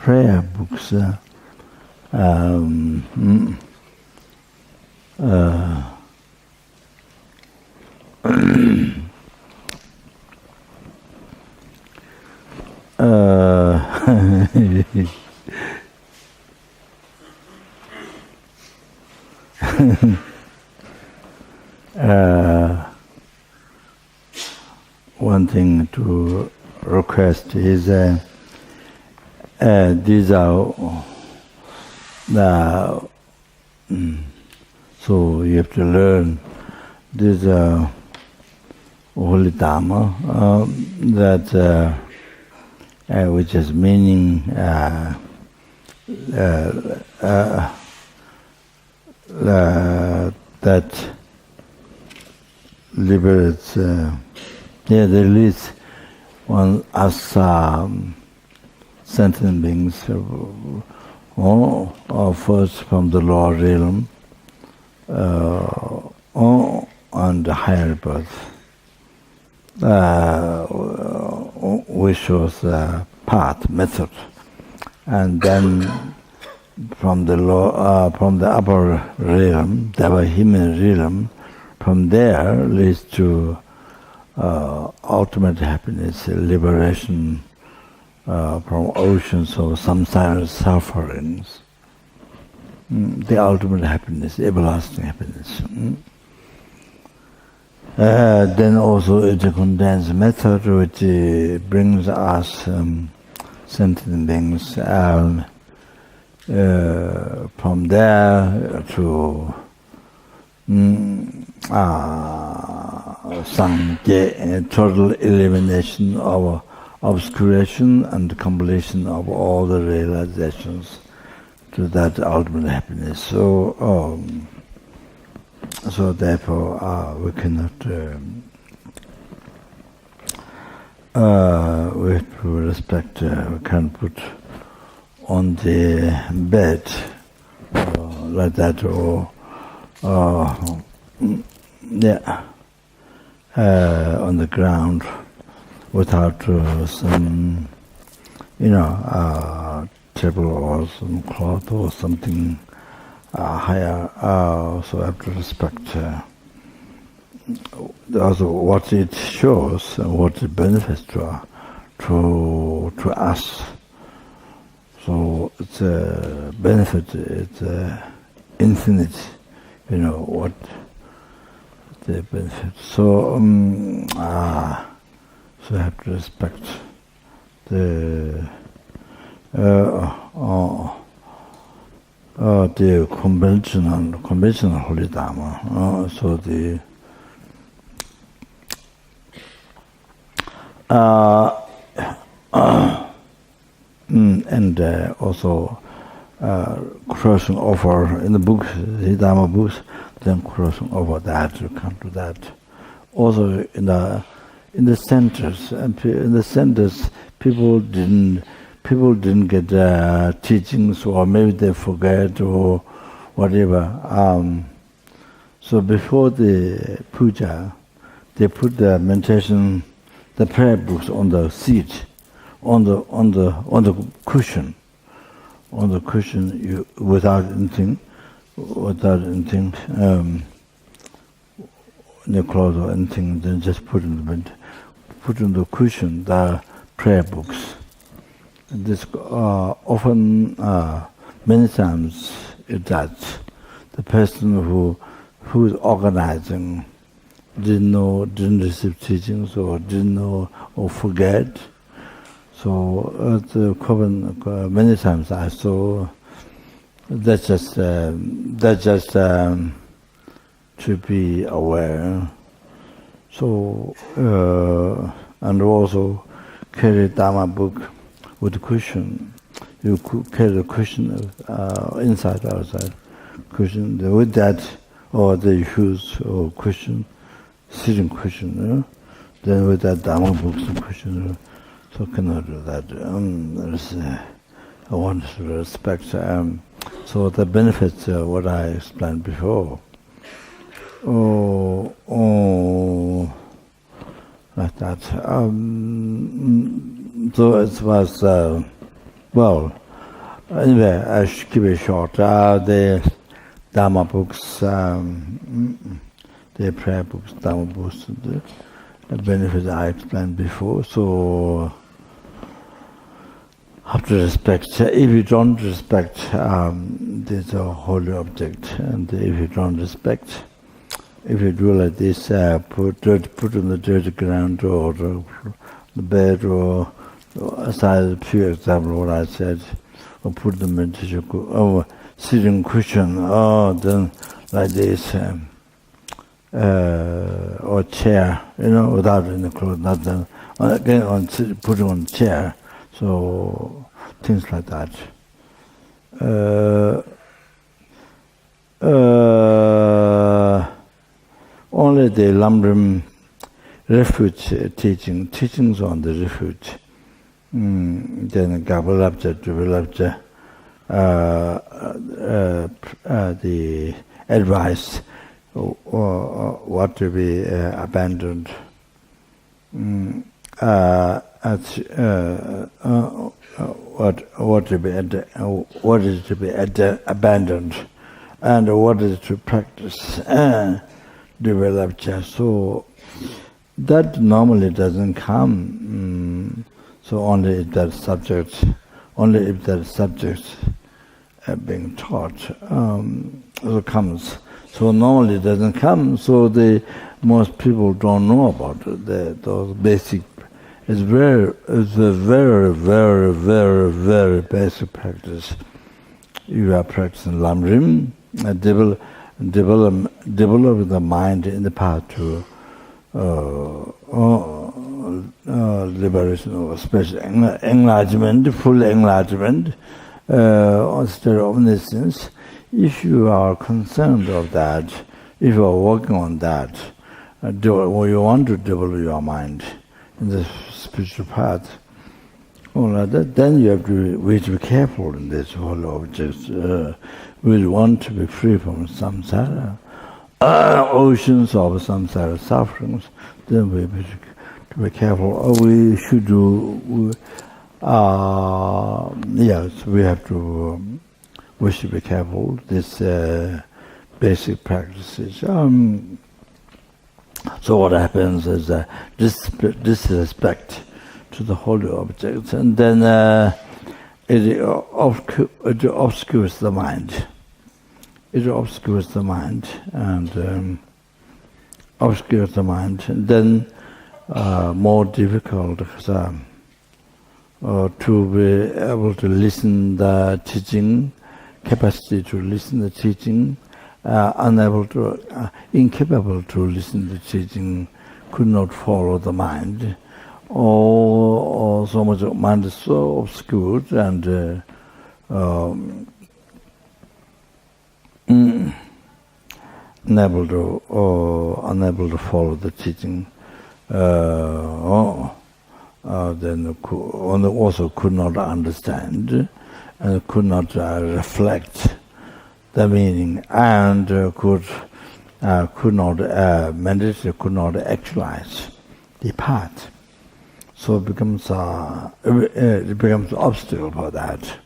prayer books. One thing to request is these are so you have to learn this holy Dharma that which is meaning that liberates. They release one as sentient beings, first from the lower realm, on the higher birth. Which was path, method, and then from the upper realm, the human realm, from there leads to ultimate happiness, liberation from oceans of samsara sufferings. The ultimate happiness, everlasting happiness. Then also it's a condensed method which brings us sentient beings from there to Sangye, total elimination of obscuration and completion of all the realizations to that ultimate happiness. So therefore we cannot with respect we can put on the bed like that or on the ground without some table or some cloth or something higher, so I have to respect also what it shows and what it benefits to us. So it's a benefit, it's infinite, what the benefit. So so I have to respect the conventional holy Dharma. So the and also crossing over in the books, the Dharma books, then crossing over that to come to that. Also in the centers, people didn't get teachings, or maybe they forget or whatever. So before the puja, they put the meditation, the prayer books on the seat, on the cushion, without anything, no clothes or anything. Then just put on the cushion the prayer books. And this often, many times, it does. The person who's organizing didn't receive teachings or didn't know or forget. So at the Kopan, many times I saw that's just to be aware. So and also carry Dharma book with the cushion. You could carry the cushion inside, outside cushion. With that, or they use or cushion, sitting cushion. Then with that Dharma books and cushion. So cannot do that. I want to respect. So the benefits, what I explained before. Like that. So it was Anyway, I should keep it short. The Dharma books, the prayer books, Dharma books, the benefits I explained before. So, have to respect. If you don't respect this holy object, and if you don't respect, if you do like this, put on the dirty ground or the bed or aside a few example what I said, or put them into sitting cushion, then like this, or chair, without any clothes, nothing. Again, putting on chair. So things like that. Only the Lamrim refuge teachings on the refuge. Then Gabalabja, Jubilabja, the advice what to be abandoned. What is to be abandoned, and what is to practice develop. So that normally doesn't come. So only if that subject being taught comes. So normally it doesn't come. So most people don't know about those basic. It's a very, very, very, very basic practice. You are practicing Lamrim, develop the mind in the path to liberation or special enlargement, full enlargement, instead of omniscience. If you are concerned of that, if you are working on that, or you want to develop your mind in the spiritual path, then you have to be careful in this whole object. We want to be free from samsara, oceans of samsara sufferings. Then we have to be careful. We should do. Yes, we should be careful. This basic practices. So what happens is disrespect to the holy objects, and then it obscures the mind. It obscures the mind, and then more difficult to be able to listen the teaching, capacity to listen the teaching. Incapable to listen to teaching, could not follow the mind, or so much of mind is so obscured and unable to follow the teaching. Then also could not understand and could not reflect the meaning, and could not meditate, could not actualize the path. So it becomes an obstacle for that,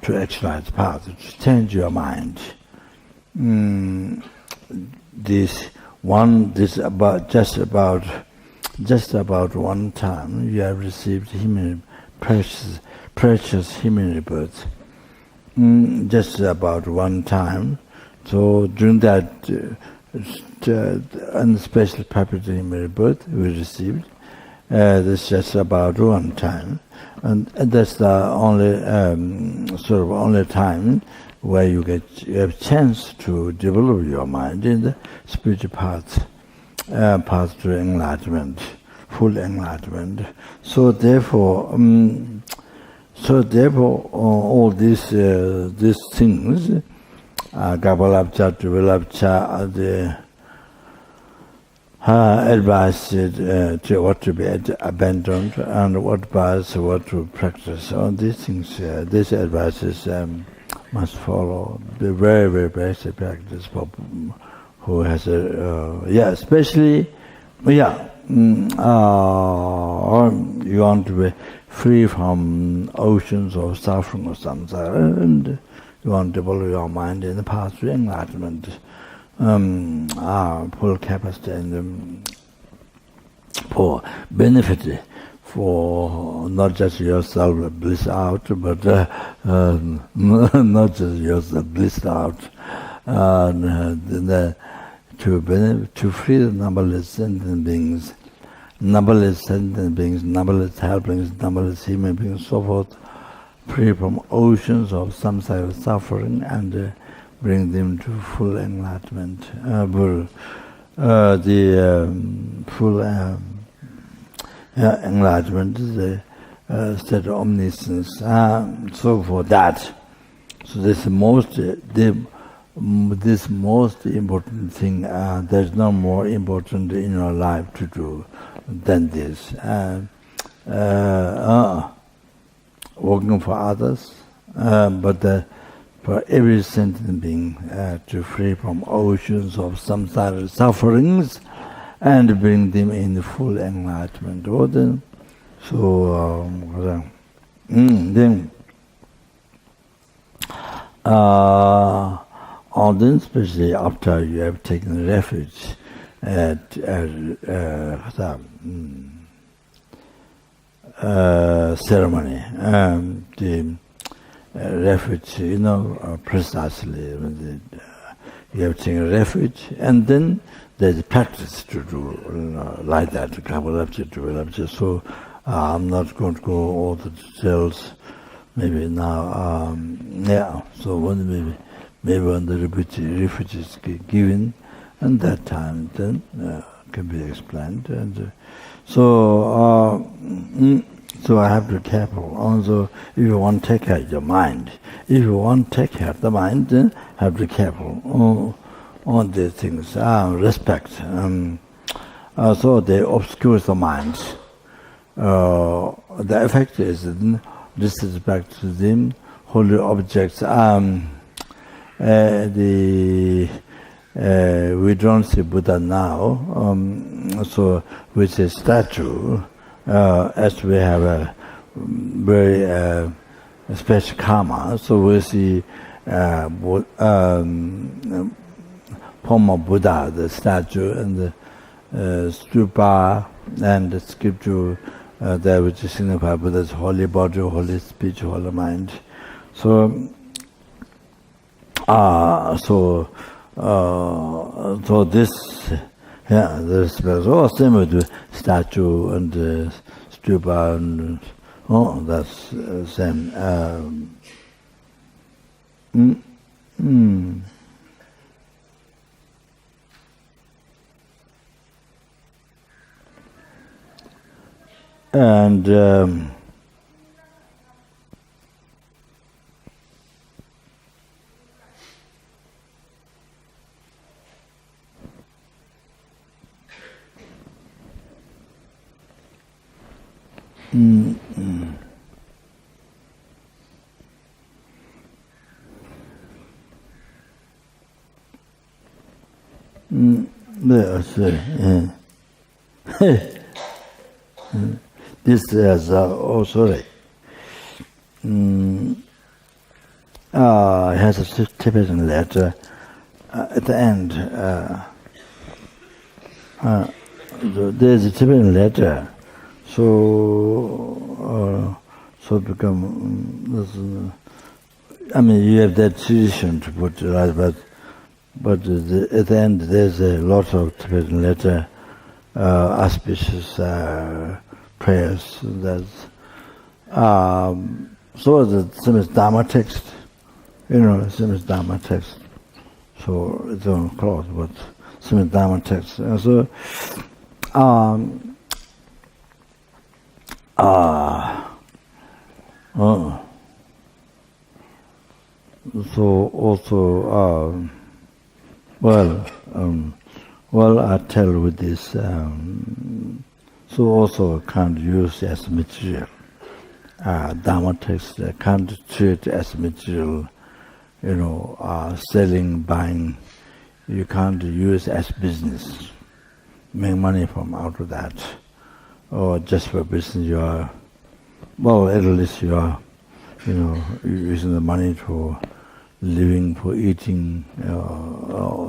to actualize the path, to change your mind. Just about one time you have received precious human rebirth. Just about one time. So during that unspecial perpetual human birth we received, this just about one time, and that's the only only time where you have chance to develop your mind in the spiritual path to enlightenment, full enlightenment. So therefore, all these things, Gabalabcha, Duvilabcha, the advice to what to be abandoned and what advice what to practice. All these things, these advices must follow the very, very basic practice for who has especially, you want to be free from oceans of suffering or samsara, and you want to develop your mind in the path to enlightenment, full capacity and for benefit for not just yourself bliss out, but not just yourself bliss out, to free the numberless sentient beings, numberless helplings, numberless human beings, so forth, free from oceans of samsara suffering, and bring them to full enlightenment, full enlightenment is a state of omniscience. So for that, so this most important thing. There's no more important in your life to do than this. Working for others, but for every sentient being to free from oceans of samsara sufferings and bring them in full enlightenment. Then especially after you have taken refuge at ceremony, the refuge, precisely when you have taken refuge, and then there's practice to do like that, so I'm not going to go all the details maybe now. So when the refuge is given, and that time then can be explained, and so I have to be careful. Also, if you want to take care of your mind, then have to be careful on these things. Respect. So they obscure the mind. The effect is disrespect to them, holy objects. We don't see Buddha now, so with a statue, as we have a very special karma, so we see form of Buddha, the statue, and the stupa, and the scripture there which signify Buddha's holy body, holy speech, holy mind. So this, this was all similar to statue and stupa, and that's same. And this is sorry. Has a Tibetan letter at the end. There's a Tibetan letter, so become. You have that tradition to put it right, but at the end there's a lot of Tibetan letter, auspicious prayers. That's so the same as Dharma text, same as Dharma text. So it's on cloth, but same as Dharma text. So so also I tell with this. So also can't use as material. Dharma text can't treat as material. Selling, buying. You can't use as business. make money from out of that, or just for business you are, well, at least you are, using the money for living, for eating,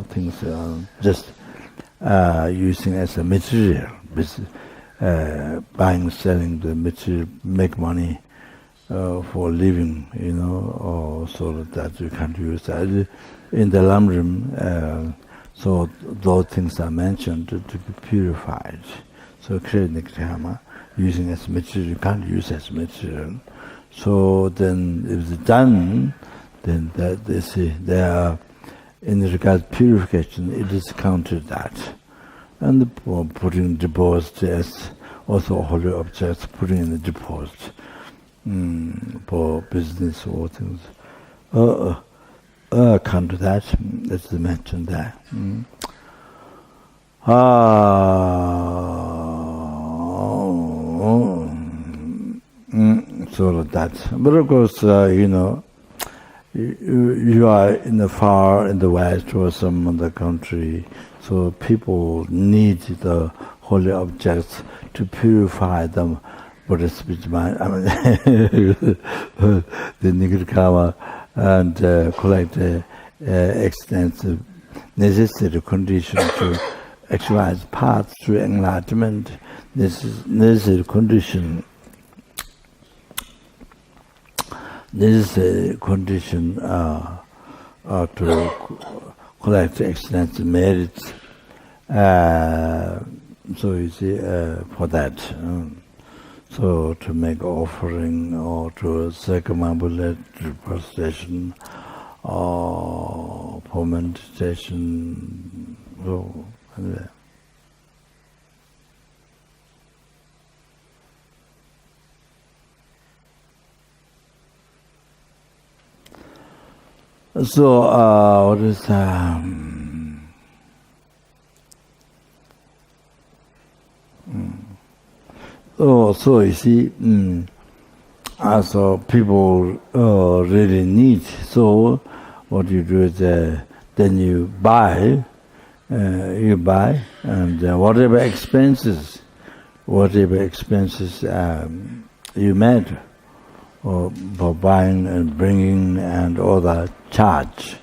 things, just using as a material, buying, selling the material, make money for living, or so that you can't use that. In the Lamrim, so those things are mentioned to be purified. So Kriya using as material, you can't use as material. So then if it's done, then that they say they are, in regard to purification, it is counted that. And putting deposit as also holy objects, putting in the deposit for business or things. Come to that, let's mention that. So that. But of course, you are in the west or some other country, so people need the holy objects to purify them. Buddhist speech mind, the Nigirikawa, and collect extensive necessary condition to actualize paths to enlightenment. This is necessary condition. This is a condition to collect extensive merits. So you see, for that. So to make offering or to circumambulate prostration or for meditation. So anyway. So what is so you see, so people really need. So what you do is then you buy, and whatever expenses you made for buying and bringing and all that charge,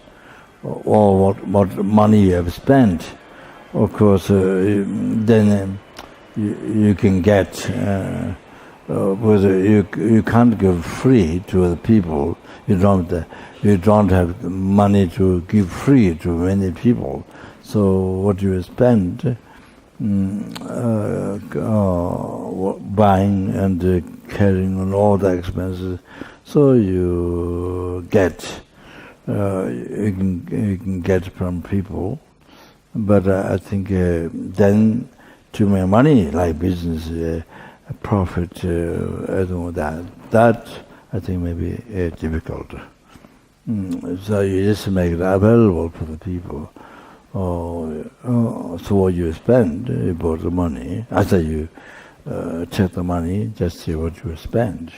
or what money you have spent, of course, then. You can get, you can't give free to the people. You don't have the money to give free to many people. So what you spend buying and carrying on all the expenses, so you get, you can get from people. But I think then. To make money, like business, profit, I don't know that I think may be difficult. So you just make it available for the people. So what you spend, you bought the money. After you check the money, just see what you spend.